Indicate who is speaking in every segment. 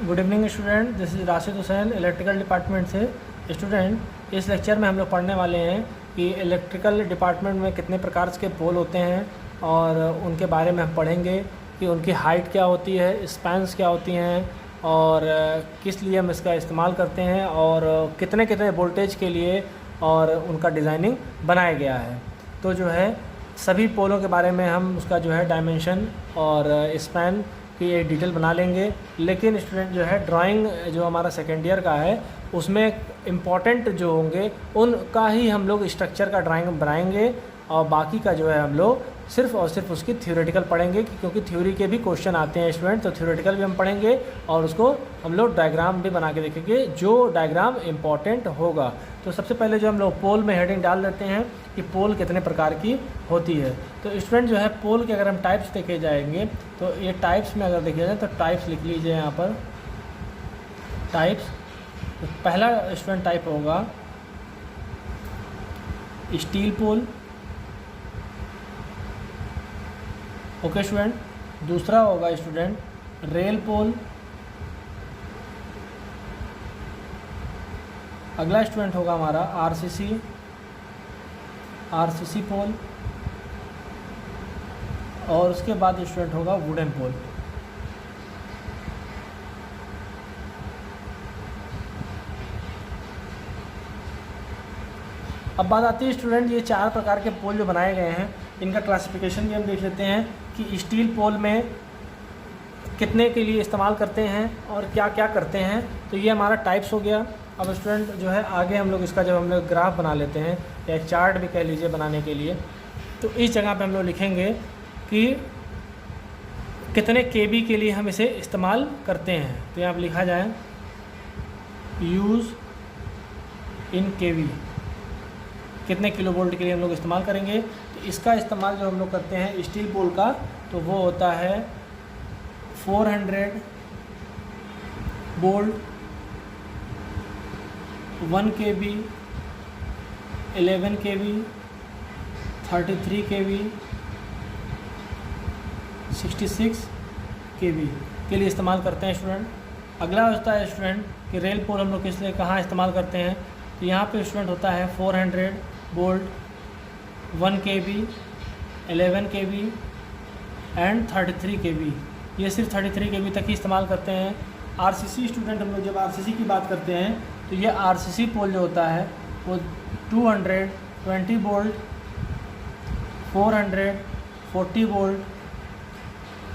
Speaker 1: Good evening student, this is Rashid Hussain electrical department से। Student, इस lecture में हम लोग पढ़ने वाले हैं कि इलेक्ट्रिकल डिपार्टमेंट में कितने प्रकार के पोल होते हैं और उनके बारे में हम पढ़ेंगे कि उनकी हाइट क्या होती है, स्पैंस क्या होती हैं और किस लिए हम इसका इस्तेमाल करते हैं और कितने कितने वोल्टेज के लिए और उनका डिज़ाइनिंग बनाया गया है। तो जो है सभी पोलों के बारे में हम उसका जो है डायमेंशन और स्पैन की एक डिटेल बना लेंगे। लेकिन स्टूडेंट जो है ड्राइंग जो हमारा सेकेंड ईयर का है उसमें इम्पॉर्टेंट जो होंगे उनका ही हम लोग स्ट्रक्चर का ड्राइंग बनाएंगे और बाकी का जो है हम लोग सिर्फ और सिर्फ उसकी थ्योरेटिकल पढ़ेंगे, क्योंकि थ्योरी के भी क्वेश्चन आते हैं स्टूडेंट। तो थ्योरेटिकल भी हम पढ़ेंगे और उसको हम लोग डायग्राम भी बना के देखेंगे जो डायग्राम इम्पॉर्टेंट होगा। तो सबसे पहले जो हम लोग पोल में हेडिंग डाल देते हैं कि पोल कितने प्रकार की होती है। तो स्टूडेंट जो है पोल के अगर हम टाइप्स देखे जाएंगे तो ये टाइप्स में अगर देखे जाए तो टाइप्स लिख लीजिए यहाँ पर टाइप्स। तो पहला स्टूडेंट टाइप होगा स्टील पोल। Okay student. दूसरा होगा स्टूडेंट रेल पोल। अगला स्टूडेंट होगा हमारा आरसीसी पोल और उसके बाद स्टूडेंट होगा वुडन पोल। अब बात आती है स्टूडेंट ये चार प्रकार के पोल जो बनाए गए हैं इनका क्लासिफिकेशन भी हम देख लेते हैं कि स्टील पोल में कितने के लिए इस्तेमाल करते हैं और क्या क्या करते हैं। तो ये हमारा टाइप्स हो गया। अब स्टूडेंट जो है आगे हम लोग इसका जब हम लोग ग्राफ बना लेते हैं या एक चार्ट भी कह लीजिए बनाने के लिए, तो इस जगह पे हम लोग लिखेंगे कि कितने केबी के लिए हम इसे इस्तेमाल करते हैं। तो यहाँ पर लिखा जाए यूज़ इन केवी, कितने किलो वोल्ट के लिए हम लोग इस्तेमाल करेंगे। तो इसका इस्तेमाल जो हम लोग करते हैं स्टील पोल का तो वो होता है 400 volt, 1 kV, 11 kV, 33 kV, 66 kV के लिए इस्तेमाल करते हैं स्टूडेंट। अगला होता है स्टूडेंट कि रेल पोल हम लोग किस लिए कहाँ इस्तेमाल करते हैं। तो यहाँ पे स्टूडेंट होता है 400 volt, 1 kV, 11 kV and 33 kV। ये सिर्फ 33 kV तक ही इस्तेमाल करते हैं। आरसीसी स्टूडेंट हम लोग जब आरसीसी की बात करते हैं तो ये आरसीसी पोल जो होता है वो 220 वोल्ट, 440 वोल्ट,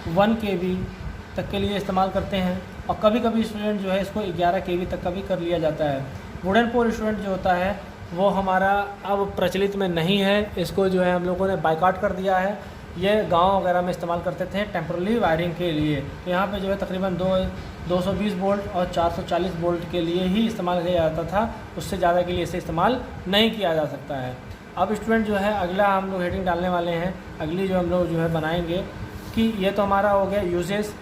Speaker 1: 1 kV तक के लिए इस्तेमाल करते हैं और कभी कभी स्टूडेंट जो है इसको 11 kV तक का भी कर लिया जाता है। वुडन पोल स्टूडेंट जो होता है वो हमारा अब प्रचलित में नहीं है, इसको जो है हम लोगों ने बाइकआउट कर दिया है। ये गांव वगैरह में इस्तेमाल करते थे टेम्पररी वायरिंग के लिए। तो यहाँ पे जो है तकरीबन 220 वोल्ट और 440 वोल्ट के लिए ही इस्तेमाल किया जाता था, उससे ज़्यादा के लिए इसे इस्तेमाल नहीं किया जा सकता है। अब स्टूडेंट जो है अगला हम लोग हेडिंग डालने वाले हैं, अगली जो हम लोग जो है बनाएंगे कि ये तो हमारा हो गया यूजेस।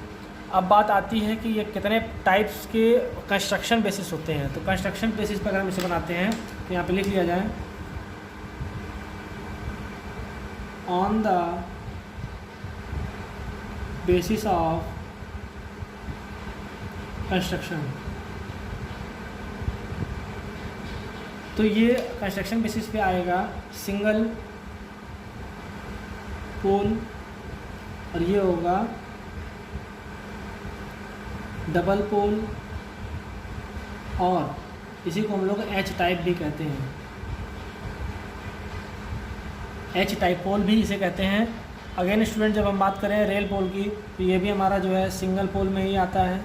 Speaker 1: अब बात आती है कि ये कितने टाइप्स के कंस्ट्रक्शन बेसिस होते हैं। तो कंस्ट्रक्शन बेसिस पर अगर हम इसे बनाते हैं तो यहाँ पे लिख लिया जाए on the basis of construction. तो ये कंस्ट्रक्शन बेसिस पे आएगा सिंगल पोल और ये होगा डबल पोल और इसी को हम लोग एच टाइप भी कहते हैं। एच टाइप पोल भी इसे कहते हैं। अगेन स्टूडेंट जब हम बात करें रेल पोल की तो ये भी हमारा जो है सिंगल पोल में ही आता है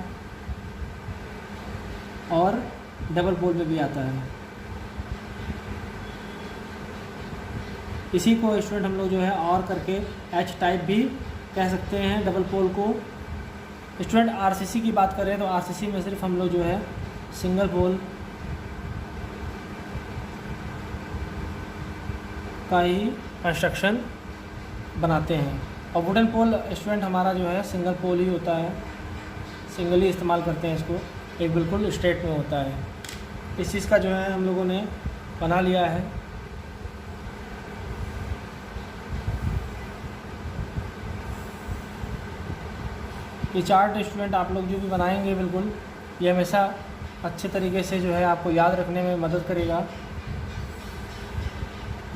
Speaker 1: और डबल पोल में भी आता है। इसी को स्टूडेंट हम लोग जो है और करके एच टाइप भी कह सकते हैं डबल पोल को। स्टूडेंट आरसीसी की बात करें तो आरसीसी में सिर्फ हम लोग जो है सिंगल पोल का ही कंस्ट्रक्शन बनाते हैं और वुडन पोल स्टूडेंट हमारा जो है सिंगल पोल ही होता है, सिंगल ही इस्तेमाल करते हैं इसको, एक बिल्कुल स्ट्रेट में होता है। इस चीज़ का जो है हम लोगों ने बना लिया है। ये चार्ट स्टूडेंट आप लोग जो भी बनाएंगे बिल्कुल ये हमेशा अच्छे तरीके से जो है आपको याद रखने में मदद करेगा।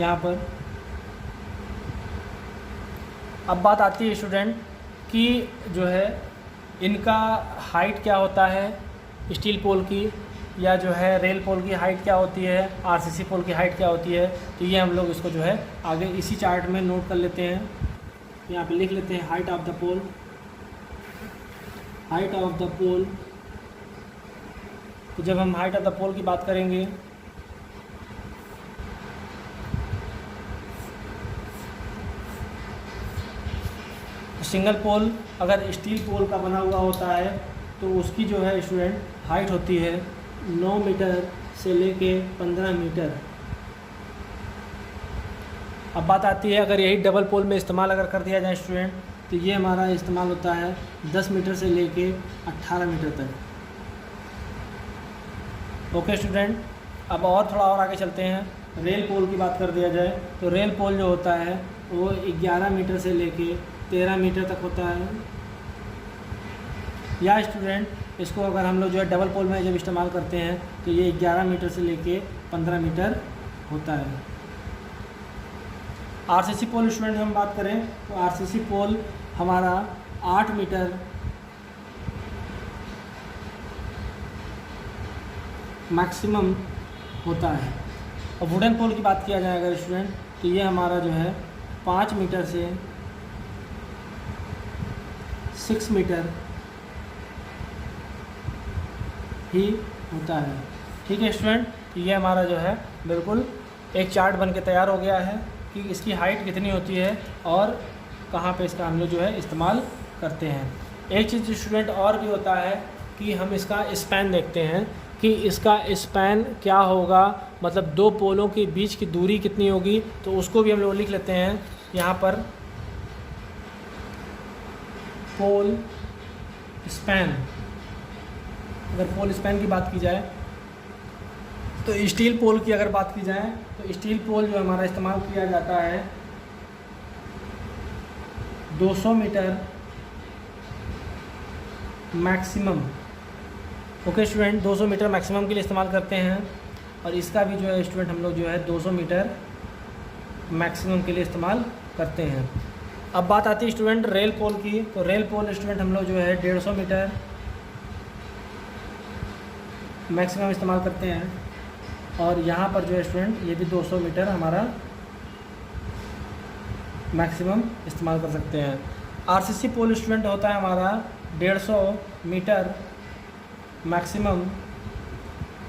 Speaker 1: यहाँ पर अब बात आती है स्टूडेंट कि जो है इनका हाइट क्या होता है स्टील पोल की, या जो है रेल पोल की हाइट क्या होती है, आरसीसी पोल की हाइट क्या होती है। तो ये हम लोग इसको जो है आगे इसी चार्ट में नोट कर लेते हैं। यहाँ पे लिख लेते हैं height of the pole, height of the pole. तो जब हम हाइट ऑफ द पोल की बात करेंगे सिंगल पोल अगर स्टील पोल का बना हुआ होता है तो उसकी जो है स्टूडेंट हाइट होती है 9 मीटर से लेके 15 मीटर। अब बात आती है अगर यही डबल पोल में इस्तेमाल अगर कर दिया जाए स्टूडेंट तो ये हमारा इस्तेमाल होता है 10 मीटर से लेके 18 मीटर तक। ओके स्टूडेंट, अब और थोड़ा और आगे चलते हैं। रेल पोल की बात कर दिया जाए तो रेल पोल जो होता है वो 11 मीटर से लेके 13 मीटर तक होता है। या स्टूडेंट इसको अगर हम लोग जो है डबल पोल में जब इस्तेमाल करते हैं तो ये 11 मीटर से लेके 15 मीटर होता है। आरसीसी पोल स्टूडेंट हम बात करें तो आरसीसी पोल हमारा 8 मीटर मैक्सिमम होता है। और वुडन पोल की बात किया जाए अगर स्टूडेंट तो ये हमारा जो है 5 मीटर से 6 मीटर ही होता है। ठीक है स्टूडेंट, ये हमारा जो है बिल्कुल एक चार्ट बन के तैयार हो गया है कि इसकी हाइट कितनी होती है और कहाँ पे इसका हम लोग जो है इस्तेमाल करते हैं। एक चीज़ स्टूडेंट और भी होता है कि हम इसका स्पैन देखते हैं कि इसका स्पैन क्या होगा, मतलब दो पोलों के बीच की दूरी कितनी होगी। तो उसको भी हम लोग लिख लेते हैं यहाँ पर, पोल स्पैन। अगर पोल स्पैन की बात की जाए तो स्टील पोल की अगर बात की जाए तो स्टील पोल जो हमारा इस्तेमाल किया जाता है 200 metre maximum. Okay student, 200 metre maximum के लिए इस्तेमाल करते हैं और इसका भी जो है स्टूडेंट हम लोग जो है 200 मीटर मैक्सिमम के लिए इस्तेमाल करते हैं। अब बात आती है स्टूडेंट रेल पोल की, तो रेल पोल स्टूडेंट हम लोग जो है 150 मीटर मैक्सिमम इस्तेमाल करते हैं और यहाँ पर जो है स्टूडेंट ये भी 200 मीटर हमारा मैक्सिमम इस्तेमाल कर सकते हैं। आरसीसी पोल स्टूडेंट होता है हमारा 150 मीटर मैक्सिमम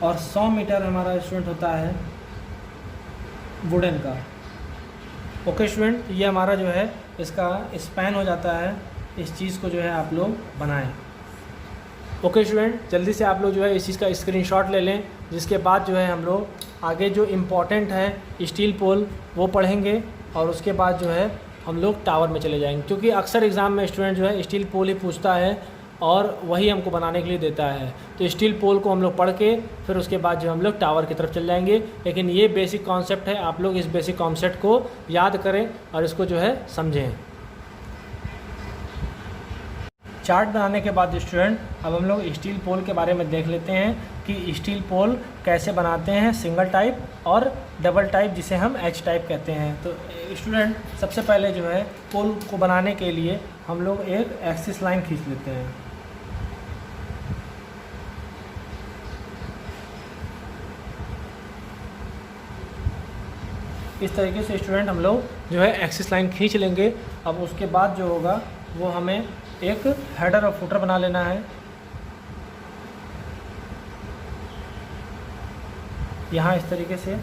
Speaker 1: और 100 मीटर हमारा स्टूडेंट होता है वुडन का। ओके स्टूडेंट, ये हमारा जो है इसका स्पैन हो जाता है। इस चीज़ को जो है आप लोग बनाएं। ओके स्टूडेंट, जल्दी से आप लोग जो है इस चीज़ का स्क्रीनशॉट ले लें, जिसके बाद जो है हम लोग आगे जो इम्पॉर्टेंट है स्टील पोल वो पढ़ेंगे और उसके बाद जो है हम लोग टावर में चले जाएंगे, क्योंकि अक्सर एग्ज़ाम में स्टूडेंट जो है स्टील पोल ही पूछता है और वही हमको बनाने के लिए देता है। तो स्टील पोल को हम लोग पढ़ के फिर उसके बाद जो हम लोग टावर की तरफ चल जाएंगे। लेकिन ये बेसिक कॉन्सेप्ट है, आप लोग इस बेसिक कॉन्सेप्ट को याद करें और इसको जो है समझें। चार्ट बनाने के बाद स्टूडेंट अब हम लोग स्टील पोल के बारे में देख लेते हैं कि स्टील पोल कैसे बनाते हैं, सिंगल टाइप और डबल टाइप, जिसे हम एच टाइप कहते हैं। तो स्टूडेंट सबसे पहले जो है पोल को बनाने के लिए हम लोग एक एक्सिस लाइन खींच लेते हैं। इस तरीके से स्टूडेंट हम लोग जो है एक्सिस लाइन खींच लेंगे। अब उसके बाद जो होगा वो हमें एक हेडर और फुटर बना लेना है। यहाँ इस तरीके से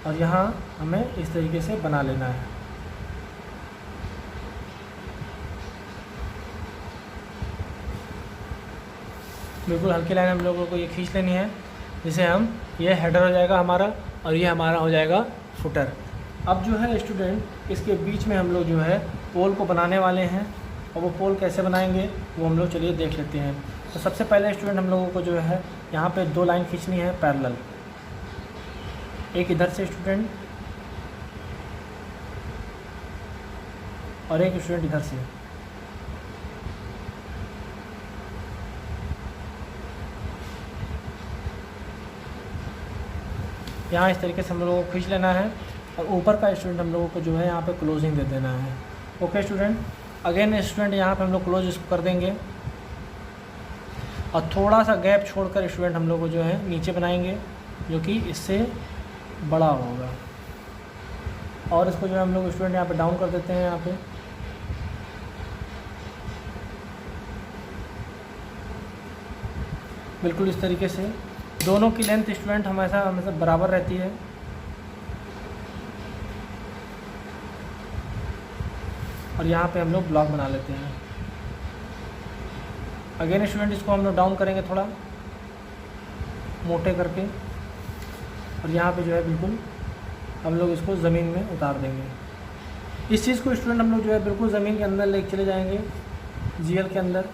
Speaker 1: और यहाँ हमें इस तरीके से बना लेना है। बिल्कुल हल्की लाइन हम लोगों को ये खींच लेनी है, जिसे हम ये हेडर हो जाएगा हमारा और ये हमारा हो जाएगा फुटर। अब जो है स्टूडेंट इसके बीच में हम लोग जो है पोल को बनाने वाले हैं और वो पोल कैसे बनाएंगे वो हम लोग चलिए देख लेते हैं। तो सबसे पहले स्टूडेंट हम लोगों को जो है यहाँ पे दो लाइन खींचनी है पैरेलल, एक इधर से स्टूडेंट और एक स्टूडेंट इधर से। यहाँ इस तरीके से हम लोगों को खींच लेना है और ऊपर का स्टूडेंट हम लोगों को जो है यहाँ पे क्लोजिंग दे देना है। ओके स्टूडेंट, अगेन स्टूडेंट यहाँ पे हम लोग क्लोज इसको कर देंगे और थोड़ा सा गैप छोड़कर स्टूडेंट हम लोग को जो है नीचे बनाएंगे जो कि इससे बड़ा होगा। और इसको जो है हम लोग स्टूडेंट यहाँ पे डाउन कर देते हैं। यहाँ पे बिल्कुल इस तरीके से दोनों की लेंथ स्टूडेंट हमेशा बराबर रहती है। और यहाँ पे हम लोग ब्लॉक बना लेते हैं। अगेन स्टूडेंट इसको हम लोग डाउन करेंगे थोड़ा मोटे करके और यहाँ पे जो है बिल्कुल हम लोग इसको ज़मीन में उतार देंगे। इस चीज़ को स्टूडेंट हम लोग जो है बिल्कुल ज़मीन के अंदर लेके चले जाएंगे, जीएल के अंदर।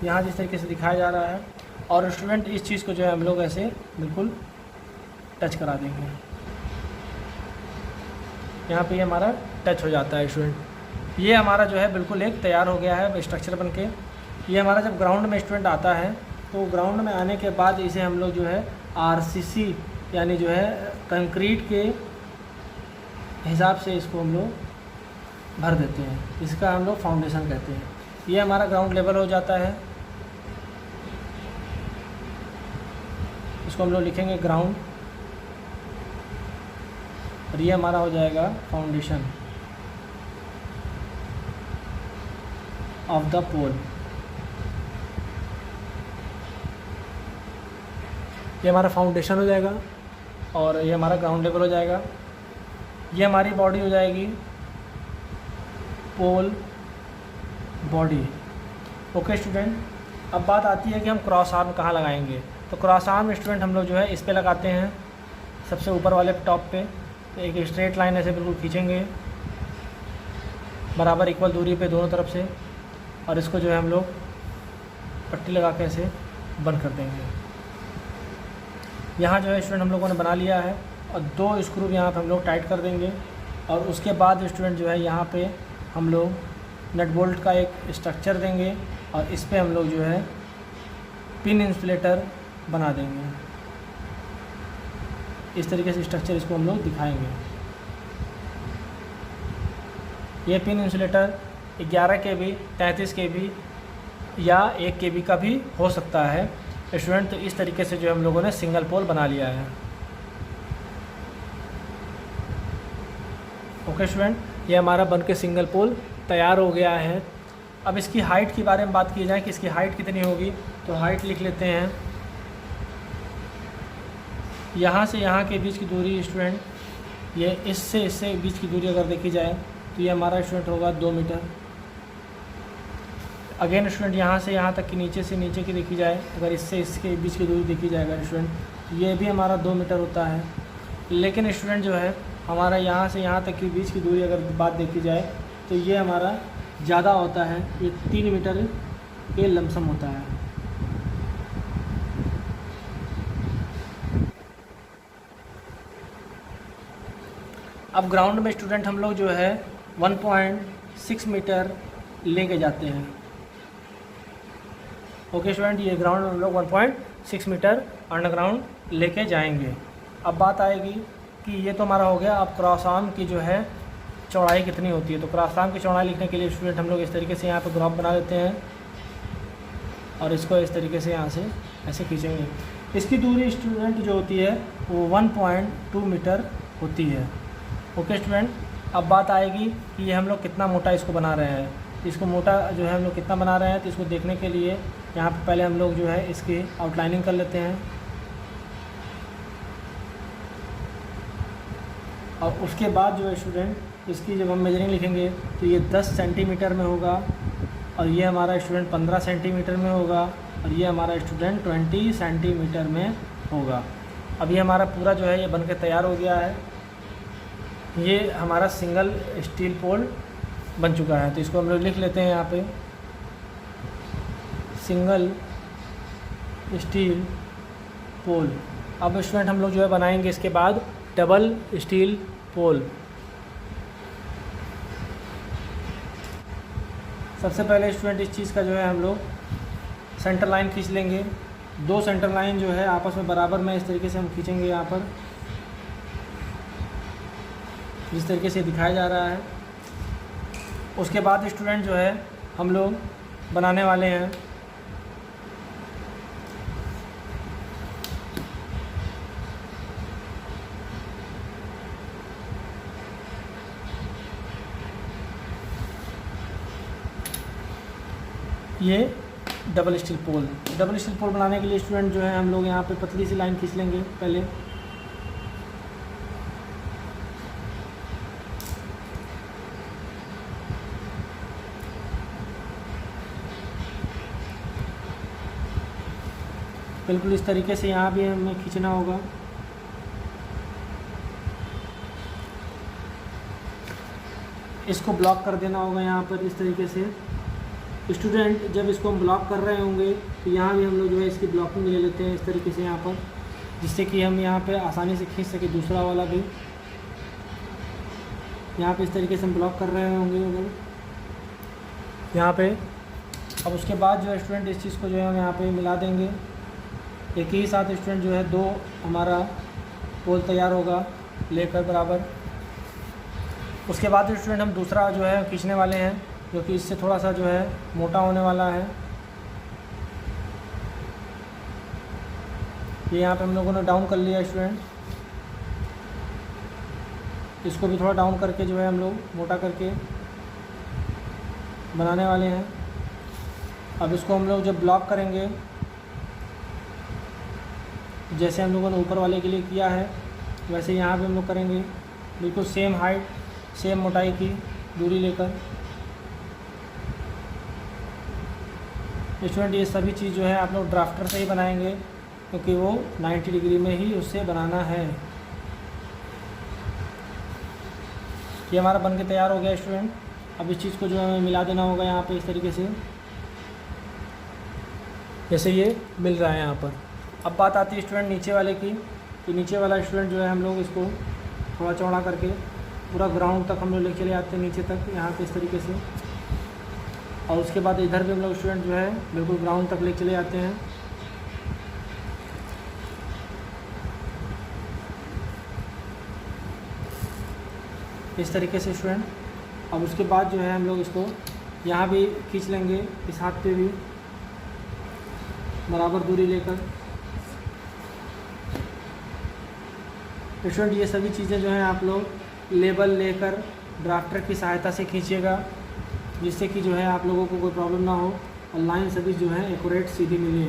Speaker 1: यहाँ जिस तरीके से दिखाया जा रहा है और स्टूडेंट इस चीज़ को जो है हम लोग ऐसे बिल्कुल टच करा देंगे। यहाँ पे ये हमारा टच हो जाता है स्टूडेंट। ये हमारा जो है बिल्कुल एक तैयार हो गया है स्ट्रक्चर बनके। ये हमारा जब ग्राउंड में स्टूडेंट आता है तो ग्राउंड में आने के बाद इसे हम लोग जो है आरसीसी यानी जो है कंक्रीट के हिसाब से इसको हम लोग भर देते हैं। इसका हम लोग फाउंडेशन कहते हैं। ये हमारा ग्राउंड लेवल हो जाता है। इसको हम लोग लिखेंगे ग्राउंड और ये हमारा हो जाएगा फाउंडेशन ऑफ द पोल। ये हमारा फाउंडेशन हो जाएगा और ये हमारा ग्राउंड लेवल हो जाएगा। ये हमारी बॉडी हो जाएगी पोल बॉडी। ओके स्टूडेंट, अब बात आती है कि हम क्रॉस आर्म कहाँ लगाएंगे। तो क्रॉस आर्म स्टूडेंट हम लोग जो है इस पे लगाते हैं, सबसे ऊपर वाले टॉप पे। तो एक स्ट्रेट लाइन ऐसे बिल्कुल खींचेंगे बराबर इक्वल दूरी पे दोनों तरफ से और इसको जो है हम लोग पट्टी लगा के ऐसे बंद कर देंगे। यहाँ जो है स्टूडेंट हम लोगों ने बना लिया है और 2 स्क्रू यहाँ पे हम लोग टाइट कर देंगे। और उसके बाद स्टूडेंट जो है यहाँ पे हम लोग नट बोल्ट का एक स्ट्रक्चर देंगे और इस पे हम लोग जो है पिन इंसुलेटर बना देंगे। इस तरीके से स्ट्रक्चर इसको हम लोग दिखाएंगे। ये पिन इंसुलेटर 11 kV, 33 kV या 1 kV का भी हो सकता है स्टूडेंट। तो इस तरीके से जो हम लोगों ने सिंगल पोल बना लिया है। ओके स्टूडेंट, ये हमारा बनके सिंगल पोल तैयार हो गया है। अब इसकी हाइट के बारे में बात की जाए कि इसकी हाइट कितनी होगी। तो हाइट लिख लेते हैं। यहाँ से यहाँ के बीच की दूरी स्टूडेंट, ये इससे बीच की दूरी अगर देखी जाए तो ये हमारा स्टूडेंट होगा 2 मीटर। अगेन स्टूडेंट यहाँ से यहाँ तक की नीचे से नीचे की देखी जाए, अगर इससे इसके बीच की दूरी देखी जाएगा स्टूडेंट, तो ये भी हमारा 2 मीटर होता है। लेकिन स्टूडेंट जो है हमारा यहाँ से यहाँ तक की बीच की दूरी अगर बात देखी जाए तो ये हमारा ज़्यादा होता है, ये 3 मीटर के लमसम होता है। अब ग्राउंड में स्टूडेंट हम लोग जो है 1.6 मीटर लेके जाते हैं। ओके स्टूडेंट, ये ग्राउंड में हम लोग 1.6 मीटर अंडरग्राउंड लेके जाएंगे। अब बात आएगी कि ये तो हमारा हो गया। अब क्रॉस आर्म की जो है चौड़ाई कितनी होती है। तो क्रॉस आर्म की चौड़ाई लिखने के लिए स्टूडेंट हम लोग इस तरीके से यहाँ पे ग्राफ बना देते हैं और इसको इस तरीके से यहाँ से ऐसे खींचेंगे। इसकी दूरी स्टूडेंट जो होती है वो 1.2 मीटर होती है। ओके स्टूडेंट, अब बात आएगी कि ये हम लोग कितना मोटा इसको बना रहे हैं। इसको मोटा जो है हम लोग कितना बना रहे हैं, तो इसको देखने के लिए यहाँ पे पहले हम लोग जो है इसकी आउटलाइनिंग कर लेते हैं और उसके बाद जो है स्टूडेंट इसकी जब हम मेजरिंग लिखेंगे तो ये 10 सेंटीमीटर में होगा और ये हमारा स्टूडेंट 15 सेंटीमीटर में होगा और ये हमारा स्टूडेंट 20 सेंटीमीटर में होगा। अब ये हमारा पूरा जो है ये बनके तैयार हो गया है। ये हमारा सिंगल स्टील पोल बन चुका है। तो इसको हम लोग लिख लेते हैं यहाँ पे, सिंगल स्टील पोल। अब स्टूडेंट हम लोग जो है बनाएंगे इसके बाद डबल स्टील पोल। सबसे पहले स्टूडेंट इस चीज़ का जो है हम लोग सेंटर लाइन खींच लेंगे दो सेंटर लाइन जो है आपस में बराबर में इस तरीके से हम खींचेंगे यहाँ पर, जिस तरीके से दिखाया जा रहा है। उसके बाद स्टूडेंट जो है हम लोग बनाने वाले हैं ये डबल स्टील पोल। डबल स्टील पोल बनाने के लिए स्टूडेंट जो है हम लोग यहाँ पे पतली सी लाइन खींच लेंगे पहले। बिल्कुल इस तरीके से यहाँ भी हमें खींचना होगा। इसको ब्लॉक कर देना होगा यहाँ पर इस तरीके से। स्टूडेंट जब इसको हम ब्लॉक कर रहे होंगे तो यहाँ भी हम लोग जो है इसकी ब्लॉकिंग ले लेते हैं इस तरीके से यहाँ पर, जिससे कि हम यहाँ पे आसानी से खींच सके दूसरा वाला भी। यहाँ पे इस तरीके से हम ब्लॉक कर रहे होंगे अगर यहाँ पे। अब उसके बाद जो है स्टूडेंट इस चीज़ को जो है हम यहाँ पे मिला देंगे। एक ही साथ स्टूडेंट जो है दो हमारा पोल तैयार होगा लेकर बराबर। उसके बाद स्टूडेंट हम दूसरा जो है खींचने वाले हैं, जो कि इससे थोड़ा सा जो है मोटा होने वाला है। ये यहाँ पे हम लोगों ने डाउन कर लिया स्टूडेंट। इसको भी थोड़ा डाउन करके जो है हम लोग मोटा करके बनाने वाले हैं। अब इसको हम लोग जब ब्लॉक करेंगे, जैसे हम लोगों ने ऊपर वाले के लिए किया है वैसे यहाँ भी हम लोग करेंगे, बिल्कुल सेम हाइट सेम मोटाई की दूरी लेकर। स्टूडेंट ये सभी चीज़ जो है आप लोग ड्राफ्टर से ही बनाएंगे, क्योंकि वो 90 डिग्री में ही उससे बनाना है। ये हमारा बन के तैयार हो गया स्टूडेंट। अब इस चीज़ को जो है हमें मिला देना होगा यहाँ पे इस तरीके से, जैसे ये मिल रहा है यहाँ पर। अब बात आती है स्टूडेंट नीचे वाले की। तो नीचे वाला स्टूडेंट जो है हम लोग इसको थोड़ा चौड़ा करके पूरा ग्राउंड तक हम लोग लेके चले आते हैं नीचे तक यहाँ पे इस तरीके से। और उसके बाद इधर भी हम लोग स्टूडेंट जो है बिल्कुल ग्राउंड तक लेके चले आते हैं। इस तरीके से स्टूडेंट। अब उसके बाद जो है हम लोग इसको यहाँ भी खींच लेंगे, इस हाथ पे भी बराबर दूरी लेकर। स्टूडेंट ये सभी चीज़ें जो हैं आप लोग लेबल लेकर ड्राफ्टर की सहायता से खींचिएगा, जिससे कि जो है आप लोगों को कोई प्रॉब्लम ना हो और लाइन सभी जो है एक्यूरेट सीधी मिले।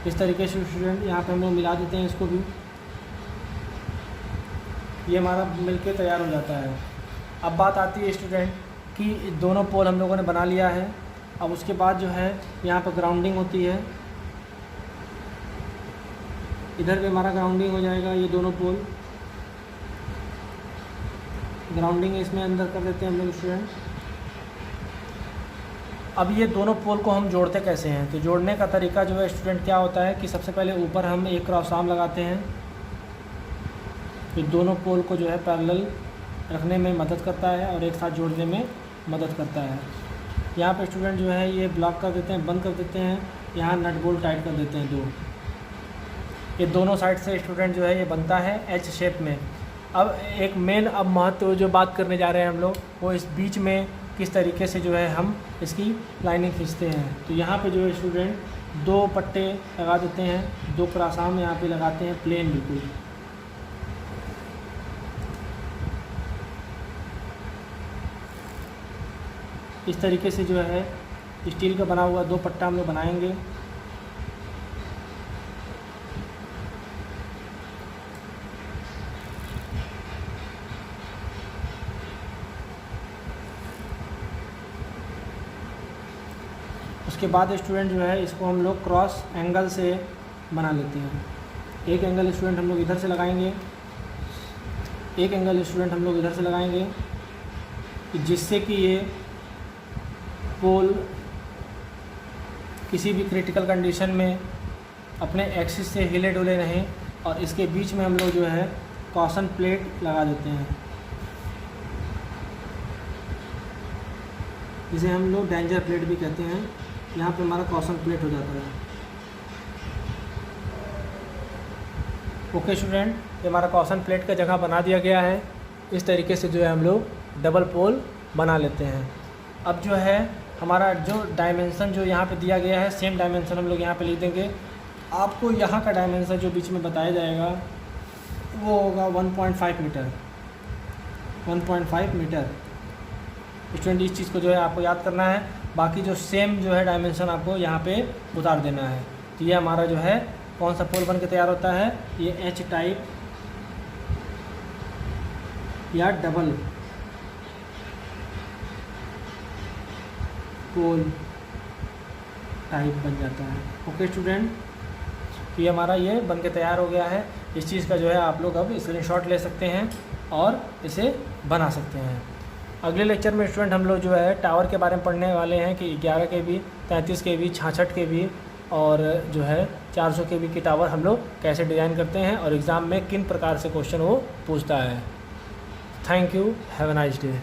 Speaker 1: इस तरीके से स्टूडेंट यहाँ पे हम लोग मिला देते हैं इसको भी। ये हमारा मिलके तैयार हो जाता है। अब बात आती है स्टूडेंट कि दोनों पोल हम लोगों ने बना लिया है। अब उसके बाद जो है यहाँ पर ग्राउंडिंग होती है, इधर भी हमारा ग्राउंडिंग हो जाएगा। ये दोनों पोल ग्राउंडिंग इसमें अंदर कर देते हैं हम लोग स्टूडेंट। अब ये दोनों पोल को हम जोड़ते कैसे हैं, तो जोड़ने का तरीका जो है स्टूडेंट क्या होता है कि सबसे पहले ऊपर हम एक क्रॉस आर्म लगाते हैं, तो दोनों पोल को जो है पैरेलल रखने में मदद करता है और एक साथ जोड़ने में मदद करता है। यहाँ पे स्टूडेंट जो है ये ब्लॉक कर देते हैं, बंद कर देते हैं, यहाँ नट बोल्ट टाइट कर देते हैं दो। ये दोनों साइड से स्टूडेंट जो है ये बनता है एच शेप में। अब एक मेन अब महत्व जो बात करने जा रहे हैं हम लोग, वो इस बीच में किस तरीके से जो है हम इसकी लाइनिंग खींचते हैं। तो यहाँ पे जो है स्टूडेंट दो पट्टे लगा देते हैं, दो क्रॉस आर्म यहाँ पे लगाते हैं प्लेन बिल्कुल। इस तरीके से जो है स्टील का बना हुआ दो पट्टा हम लोग बनाएंगे। उसके बाद स्टूडेंट जो है इसको हम लोग क्रॉस एंगल से बना लेते हैं। एक एंगल स्टूडेंट हम लोग इधर से लगाएंगे, एक एंगल स्टूडेंट हम लोग इधर से लगाएंगे, जिससे कि ये पोल किसी भी क्रिटिकल कंडीशन में अपने एक्सिस से हिले डुले रहें। और इसके बीच में हम लोग जो है कॉशन प्लेट लगा देते हैं, जिसे हम लोग डेंजर प्लेट भी कहते हैं। यहाँ पे हमारा कॉशन प्लेट हो जाता है। ओके स्टूडेंट, ये हमारा कॉशन प्लेट का जगह बना दिया गया है। इस तरीके से जो है हम लोग डबल पोल बना लेते हैं। अब जो है हमारा जो डायमेंशन जो यहाँ पे दिया गया है, सेम डायमेंशन हम लोग यहाँ पे लिख देंगे। आपको यहाँ का डायमेंशन जो बीच में बताया जाएगा वो होगा 1.5 मीटर। 1.5 मीटर स्टूडेंट, इस चीज़ को जो है आपको याद करना है। बाकी जो सेम जो है डायमेंशन आपको यहाँ पे उतार देना है। तो ये हमारा जो है कौन सा पोल बन के तैयार होता है, ये एच टाइप या डबल पोल टाइप बन जाता है। ओके स्टूडेंट, तो ये हमारा ये बन के तैयार हो गया है। इस चीज़ का जो है आप लोग अब स्क्रीनशॉट ले सकते हैं और इसे बना सकते हैं। अगले लेक्चर में स्टूडेंट हम लोग जो है टावर के बारे में पढ़ने वाले हैं कि 11 kV, 33 kV, 66 kV और जो है 400 kV की टावर हम लोग कैसे डिज़ाइन करते हैं और एग्ज़ाम में किन प्रकार से क्वेश्चन वो पूछता है। Thank you, have a nice day.